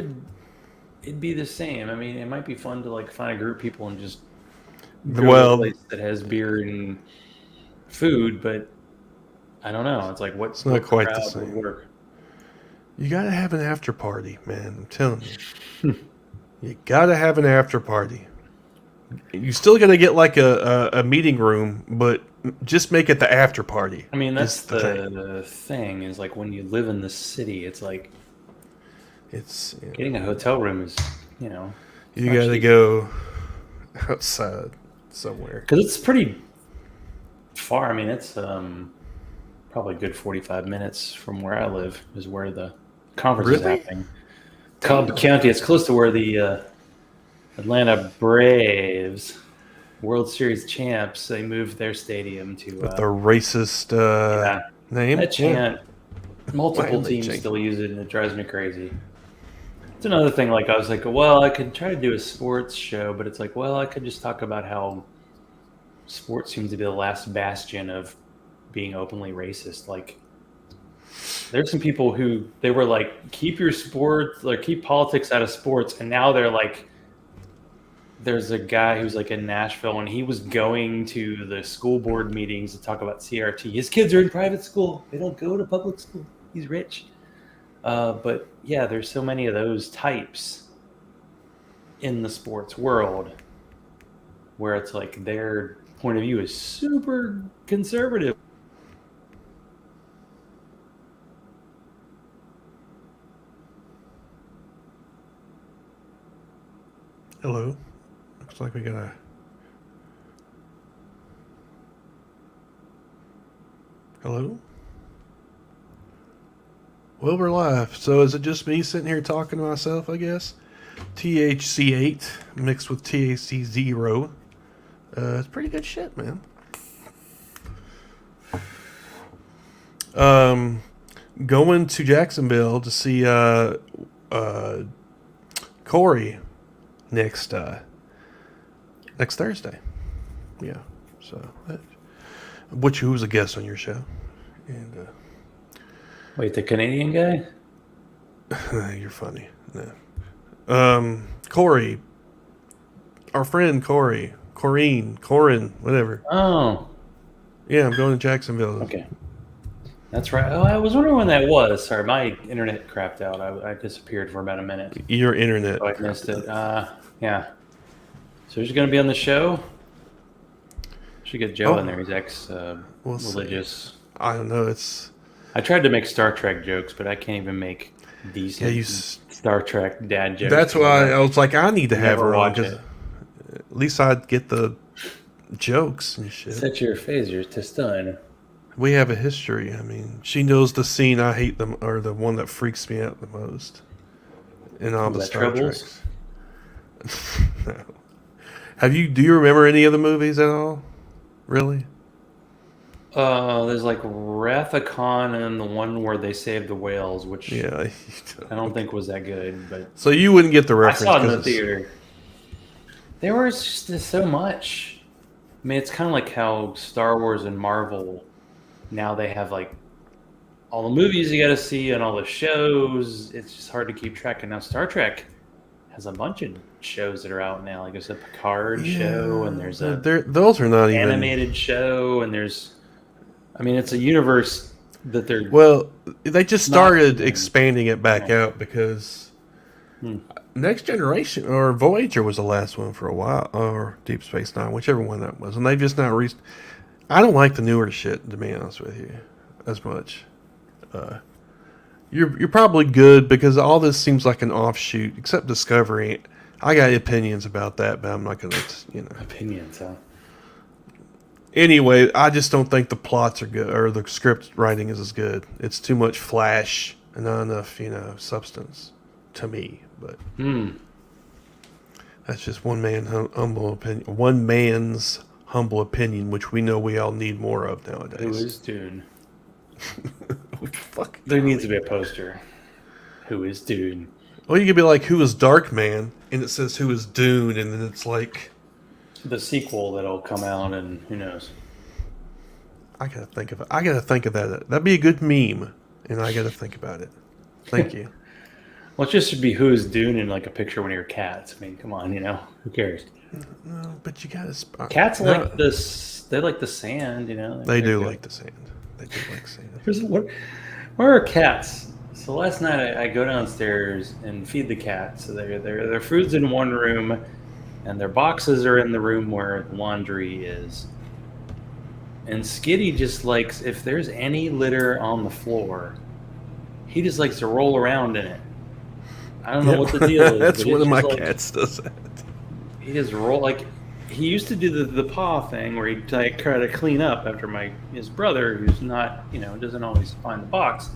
it'd be the same. I mean, it might be fun to like find a group of people and just go to a place that has beer and food, but I don't know. It's like it's not quite the same. You gotta have an after party, man. I'm telling you, you gotta have an after party. You still gotta get like a meeting room, but just make it the after party. I mean, that's the thing is like when you live in the city, it's like getting a hotel room is you gotta go outside somewhere because it's pretty far. I mean, it's probably a good 45 minutes from where I live is where the conference is happening. Cobb County. It's close to where the Atlanta Braves, World Series champs, they moved their stadium to with the racist name. That chant. Multiple teams still use it, and it drives me crazy. It's another thing. Like I was like, well, I could try to do a sports show, but it's like, well, I could just talk about how sports seems to be the last bastion of being openly racist. Like there's some people who they were like, keep your sports, like keep politics out of sports, and now they're like, there's a guy who's like in Nashville, and he was going to the school board meetings to talk about CRT. His kids are in private school; they don't go to public school. He's rich, but yeah, there's so many of those types in the sports world where it's like their point of view is super conservative. Hello. Looks like we got a... Hello? Well, we're live. So is it just me sitting here talking to myself, I guess? THC8 mixed with THC0. It's pretty good shit, man. Going to Jacksonville to see Corey next Thursday. Yeah. So who was a guest on your show? And wait, the Canadian guy? You're funny. No. Corey, our friend Corey, Corin, whatever. Oh. Yeah, I'm going to Jacksonville. Okay. That's right. Oh, I was wondering when that was. Sorry, my internet crapped out. I disappeared for about a minute. Your internet. So I missed it. Yeah. So he's going to be on the show? Should get Joe in there. He's ex-religious. I don't know. I tried to make Star Trek jokes, but I can't even make decent Star Trek dad jokes. That's why I was like, I need to have her on, because at least I'd get the jokes and shit. Set your phaser to stun. We have a history. I mean, she knows the scene I hate them, or the one that freaks me out the most in all the Star Treks. No. Do you remember any of the movies at all? Really? There's like Wrath of Khan and the one where they save the whales, which Yeah. I don't think was that good. But so you wouldn't get the I reference saw it in the because theater. There was just so much. I mean, it's kind of like how Star Wars and Marvel now they have like all the movies you got to see and all the shows. It's just hard to keep track. And now Star Trek has a bunch of shows that are out now. Like there's a Picard show, and there's a those are not animated show, and there's. I mean, it's a universe that they're. Well, they just started expanding it back out because Next Generation or Voyager was the last one for a while, or Deep Space Nine, whichever one that was, and they've just not reached. I don't like the newer shit, to be honest with you, as much. You're probably good because all this seems like an offshoot, except Discovery. I got opinions about that, but I'm not gonna, Opinions, huh? Anyway, I just don't think the plots are good, or the script writing is as good. It's too much flash and not enough, substance to me. But that's just one man's humble opinion, which we know we all need more of nowadays. Who is Dune? Fuck. There needs to be a poster. Who is Dune? Well, you could be like, "Who is Darkman?" and it says, "Who is Dune?" and then it's like the sequel that'll come out, and who knows? I gotta think of it. I gotta think of that. That'd be a good meme, and I gotta think about it. Thank you. Well, it just should be "Who is Dune" in like a picture of one of your cats. I mean, come on, who cares? No, but you gotta. Cats like this. They like the sand, They do like the sand. They do like sand. Where are cats? So last night I go downstairs and feed the cats. So their food's in one room, and their boxes are in the room where laundry is. And Skitty just likes, if there's any litter on the floor, he just likes to roll around in it. I don't know what the deal is. That's one of my cats does that. He just he used to do the paw thing where he'd try to clean up after his brother, who's not, doesn't always find the box.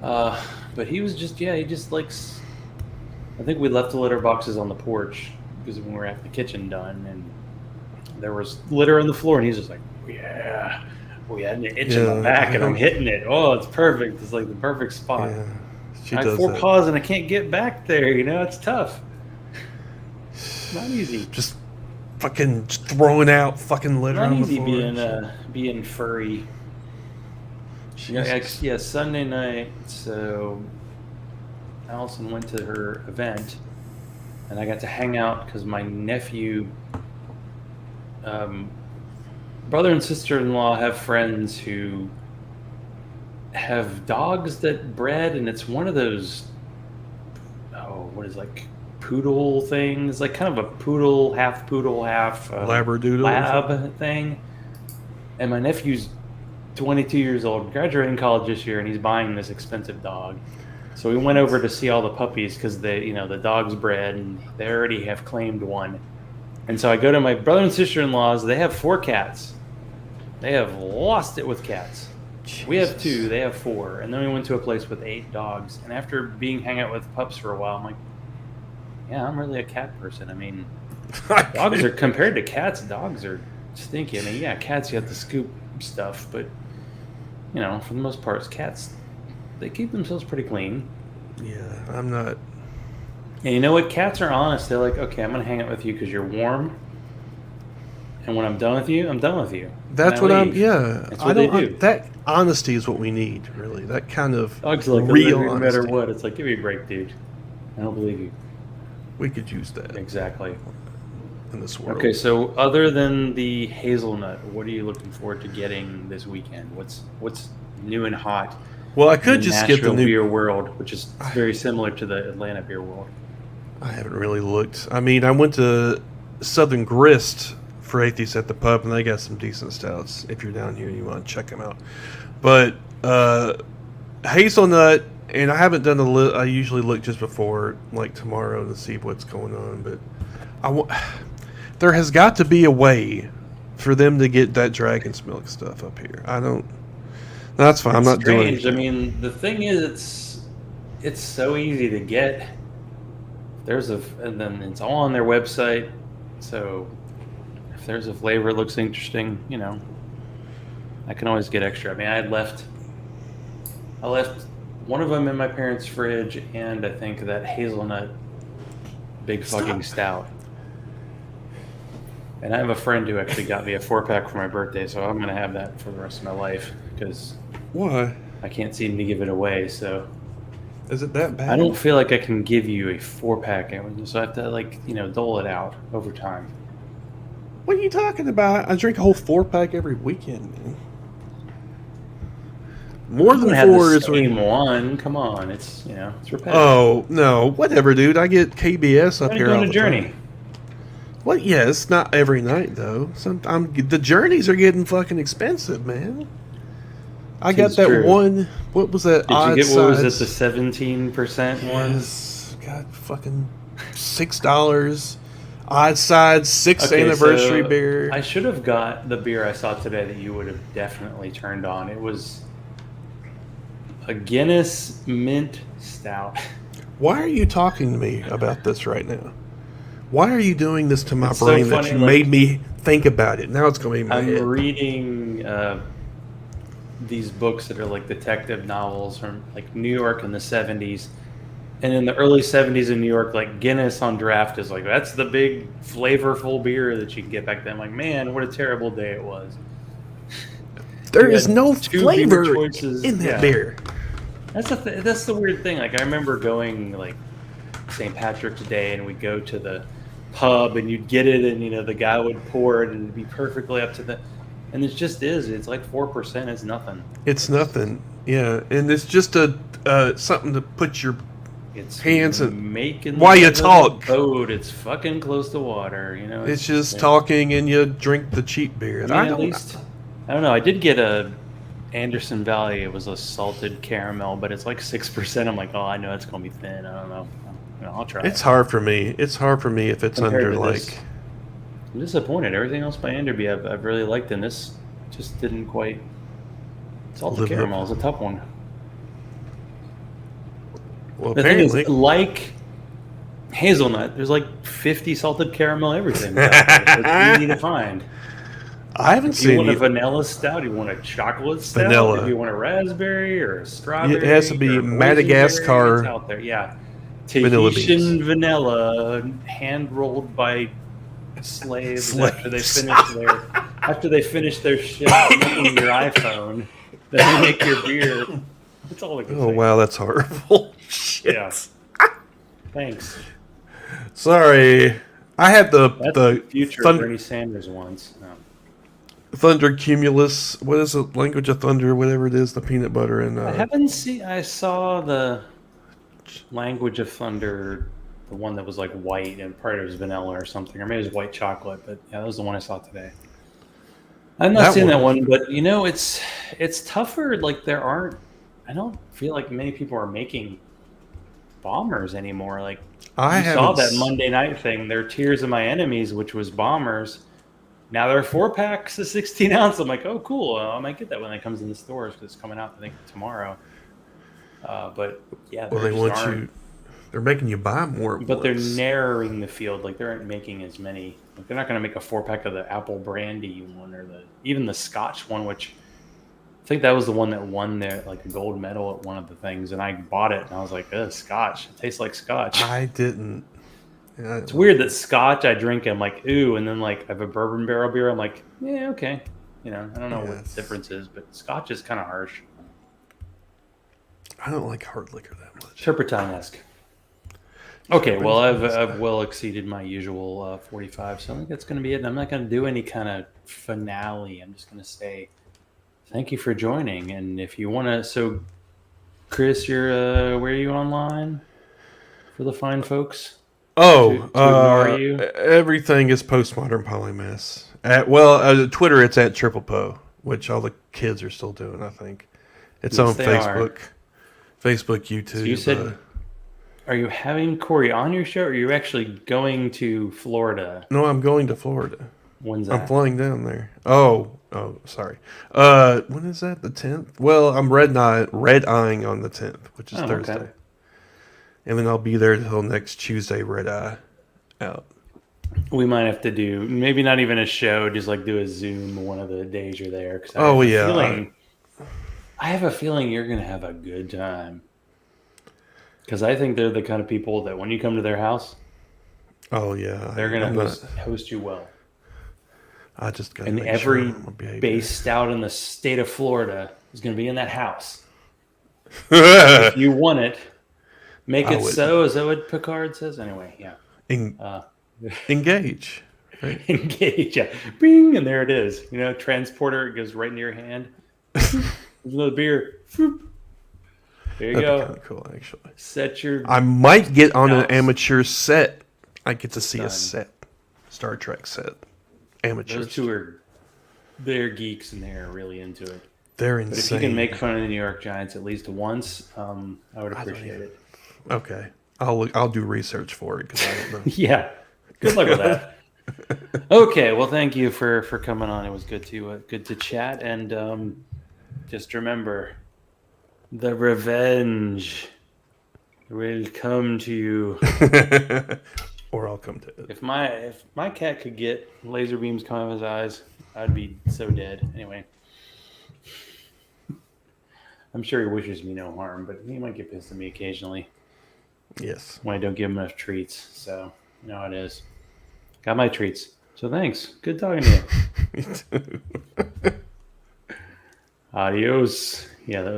But he was just, he just likes, I think we left the litter boxes on the porch because when we were at the kitchen done, and there was litter on the floor, and he's just like, yeah, we had an itch in my back, and I'm hitting it. Oh, it's perfect. It's like the perfect spot. Yeah, I have 4 paws, and I can't get back there. It's tough. It's not easy. Just fucking throwing out fucking litter on the floor. Not easy being furry. Yeah, Sunday night, so Allison went to her event, and I got to hang out because my nephew, brother and sister-in-law have friends who have dogs that bred, and it's one of those, poodle things, like kind of a poodle, half Labradoodle lab thing. And my nephew's 22 years old, graduating college this year, and he's buying this expensive dog. So we went over to see all the puppies because the dog's bred, and they already have claimed one. And so I go to my brother and sister-in-law's. They have 4 cats. They have lost it with cats. Jesus. We have 2. They have 4. And then we went to a place with 8 dogs. And after hang out with pups for a while, I'm like, yeah, I'm really a cat person. I mean, dogs are, compared to cats, dogs are stinky. I mean, yeah, cats, you have to scoop stuff. But, for the most part, cats, they keep themselves pretty clean. Yeah, I'm not. And you know what? Cats are honest. They're like, okay, I'm going to hang out with you because you're warm. And when I'm done with you, I'm done with you. That's what I'm. Yeah, that's what they do. That honesty is what we need, really. That kind of dogs like real honesty. No matter what, it's like, give me a break, dude. I don't believe you. We could use that exactly in this world. Okay, so other than the hazelnut, what are you looking forward to getting this weekend? What's new and hot? Well, I could just get the new beer world, which is very similar to the Atlanta beer world. I haven't really looked. I mean, I went to Southern Grist for Atheists at the Pub, and they got some decent stouts. If you're down here and you want to check them out. But hazelnut, and I haven't done the list. I usually look just before, like tomorrow, to see what's going on. But there has got to be a way for them to get that Dragon's Milk stuff up here. I don't. That's fine. I'm not doing it. I mean, the thing is, it's so easy to get and then it's all on their website. So if there's a flavor that looks interesting, I can always get extra. I mean, I left one of them in my parents' fridge, and I think that hazelnut big fucking stout. And I have a friend who actually got me a 4-pack for my birthday, so I'm gonna have that for the rest of my life because why? I can't seem to give it away. So is it that bad? I don't feel like I can give you a 4-pack, so I have to dole it out over time. What are you talking about? I drink a whole 4-pack every weekend, man. More than 4 is one. Come on, it's repetitive. Oh no, whatever, dude. I get KBS up here all the Journey. Time. Well, yeah, it's not every night though. The Journeys are getting fucking expensive, man. I got that true. One. What was that? Did you get what was it? The 17% one. Yes, God, fucking $6. Odd sides, 6th anniversary beer. I should have got the beer I saw today that you would have definitely turned on. It was a Guinness Mint Stout. Why are you talking to me about this right now? Why are you doing this to my brain so funny, that you made me think about it? Now it's going to be my head. I'm reading these books that are like detective novels from like New York in the 70s. And in the early 70s in New York, like Guinness on draft is like, that's the big flavorful beer that you can get back then. I'm like, man, what a terrible day it was. There is no flavor in that beer. That's the weird thing. Like I remember going like St. Patrick's Day and we'd go to the pub and you'd get it and the guy would pour it and it'd be perfectly up to the, and it just is. It's like 4%. It's nothing. It's nothing. Yeah, and it's just something to put your hands and making while you talk. Boat. It's fucking close to water. It's just talking and you drink the cheap beer. I don't know. I did get a Anderson Valley. It was a salted caramel, but it's like 6%. I'm like, oh, I know it's gonna be thin. I don't know. I'll try. It's hard for me. It's hard for me if it's under like. I'm disappointed. Everything else by Enderby I've really liked, and this just didn't quite. Salted caramel is a tough one. Well, the thing is, like hazelnut, there's like 50 salted caramel everything. It's easy to find. I haven't seen. You want a vanilla stout? You want a chocolate stout? Vanilla. If you want a raspberry or a strawberry? It has to be Madagascar. It's out there, yeah. Tahitian vanilla, hand rolled by slaves. After they finish their shit making your iPhone, then they make your beer. That's all I can say. Oh wow, that's horrible. Shit. Yeah. Thanks. Sorry, I had the future Bernie Sanders once. No. Thunder Cumulus. What is the language of thunder? Whatever it is, the peanut butter and. I haven't seen. I saw the language of thunder, the one that was like white and part of it was vanilla or something, or maybe it was white chocolate. But yeah, that was the one I saw today. I've not seen that one, but it's tougher. Like I don't feel like many people are making bombers anymore. Like I saw that Monday night thing. They're Tears of My Enemies, which was bombers. Now they're 4-packs of 16 ounce. I'm like, oh, cool. I might get that when it comes in the stores because it's coming out, I think, tomorrow. But yeah, they're making you buy more. But they're narrowing the field. Like they aren't making as many. Like they're not going to make a 4-pack of the apple brandy one or even the Scotch one, which I think that was the one that won a gold medal at one of the things. And I bought it and I was like, Scotch. It tastes like Scotch. I didn't. Yeah, it's weird that Scotch I drink, I'm like, ooh, and then like I have a bourbon barrel beer, I'm like, yeah, okay. I don't know what the difference is, but Scotch is kind of harsh. I don't like hard liquor that much. Turpentine-esque. Okay, well, I've well exceeded my usual 45, so I think that's going to be it. I'm not going to do any kind of finale. I'm just going to say thank you for joining, and if you want to, so Chris, you're where are you online for the fine folks? Everything is Postmodern Polymess. Twitter, it's at Triple Po, which all the kids are still doing, I think. It's on Facebook. Facebook, YouTube. So you said, are you having Corey on your show, or are you actually going to Florida? No, I'm going to Florida. When's that? I'm flying down there. Oh, sorry. When is that? The 10th? Well, I'm red-eyeing on the 10th, which is Thursday. Okay. and then I'll be there until next Tuesday red eye out. We might have to do maybe not even a show, just like do a Zoom one of the days you're there. Cause I have a feeling you're gonna have a good time. Because I think they're the kind of people that when you come to their house, they're gonna host you well. I just got and every base scout in the state of Florida is going to be in that house. If you want it, make it so, as Owen Picard says. Anyway, yeah. Engage. Right? Engage, yeah. Bing, and there it is. You know, transporter, it goes right into your hand. There's another beer. There you go. Kind of cool, actually. Set your. I might get on an amateur set. I get to see a set, Star Trek set. Amateurs. Those two they're geeks and they're really into it. They're insane. But if you can make fun of the New York Giants at least once, I would appreciate it. Okay, I'll do research for it because I don't know. Yeah, good luck with that. Okay, well, thank you for coming on. It was good to chat, and just remember, the revenge will come to you. Or I'll come to it. If my cat could get laser beams coming out of his eyes, I'd be so dead. Anyway, I'm sure he wishes me no harm, but he might get pissed at me occasionally. Yes. When I don't give him enough treats. So, you know how it is. Got my treats. So thanks. Good talking to you. Me too. Adios. Yeah, that was